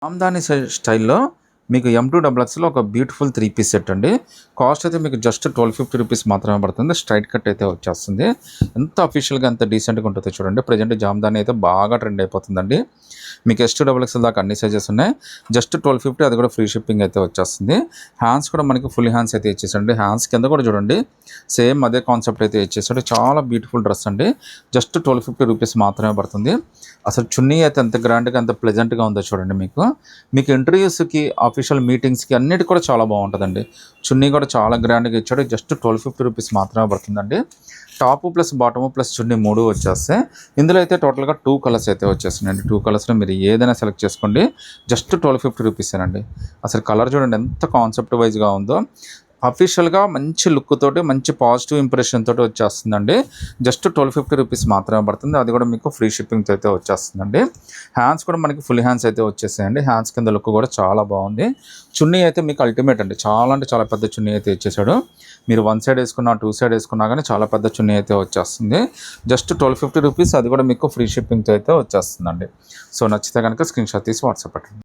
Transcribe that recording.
ఆమ్దాని స్టైల్లో మీకు M2XX ఒక బ్యూటిఫుల్ 3 పీస్ సెట్ అండి. కాస్ట్ అయితే మీకు జస్ట్ 1250 రూపీస్ మాత్రమే పడుతుంది. స్ట్రైట్ కట్ అయితే వచ్చేస్తుంది. ఎంత అఫీషియల్గా ఎంత డీసెంట్గా ఉంటుందో చూడండి. ప్రజెంట్ జామ్దాని అయితే బాగా ట్రెండ్ అయిపోతుందండి. మీకు S2XX దాకా అన్ని సైజెస్ ఉన్నాయి. జస్ట్ 1250, అది కూడా ఫ్రీ షిప్పింగ్ అయితే వచ్చేస్తుంది. హ్యాండ్స్ కూడా మనకి ఫుల్ హ్యాండ్స్ అయితే ఇచ్చేసండి. హ్యాండ్స్ కింద కూడా చూడండి సేమ్ అదే కాన్సెప్ట్ అయితే ఇచ్చేసాడు. చాలా బ్యూటిఫుల్ డ్రెస్ అండి. జస్ట్ 1250 రూపీస్ మాత్రమే పడుతుంది. అసలు చున్నీ అయితే ఎంత గ్రాండ్గా ఎంత ప్లెజెంట్గా ఉందో చూడండి. మీకు ఇంటర్వ్యూస్కి ఆఫీషియల్ మీటింగ్స్కి అన్నిటికి కూడా చాలా బాగుంటుందండి. చున్నీ కూడా చాలా గ్రాండ్గా ఇచ్చాడు. జస్ట్ 1250 రూపీస్ మాత్రమే పడుతుందండి. టాపు ప్లస్ బాటము ప్లస్ చున్నీ 3 వచ్చేస్తాయి. ఇందులో అయితే టోటల్గా 2 కలర్స్ అయితే వచ్చేస్తున్నాయండి. 2 కలర్స్లో మీరు ఏదైనా సెలెక్ట్ చేసుకోండి. జస్ట్ 1250 రూపీసేనండి. అసలు కలర్ చూడండి ఎంత కాన్సెప్ట్ వైజ్గా ఉందో. అఫీషియల్గా మంచి లుక్ తోటి మంచి పాజిటివ్ ఇంప్రెషన్ తోటి వచ్చేస్తుందండి. జస్ట్ 1250 రూపీస్ మాత్రమే పడుతుంది. అది కూడా మీకు ఫ్రీ షిప్పింగ్తో అయితే వచ్చేస్తుందండి. హ్యాండ్స్ కూడా మనకి ఫుల్ హ్యాండ్స్ అయితే వచ్చేసాయండి. హ్యాండ్స్ కింద లుక్ కూడా చాలా బాగుంది. చున్నీ అయితే మీకు అల్టిమేట్ అండి. చాలా అంటే చాలా పెద్ద చున్నీ అయితే ఇచ్చేసాడు. మీరు 1 సైడ్ వేసుకున్నా 2 సైడ్ వేసుకున్నా కానీ చాలా పెద్ద చున్నీ అయితే వచ్చేస్తుంది. జస్ట్ 1250 రూపీస్, అది కూడా మీకు ఫ్రీ షిప్పింగ్తో అయితే వచ్చేస్తుందండి. సో నచ్చితే కనుక స్క్రీన్ షాట్ తీసి వాట్సాప్ పెట్టండి.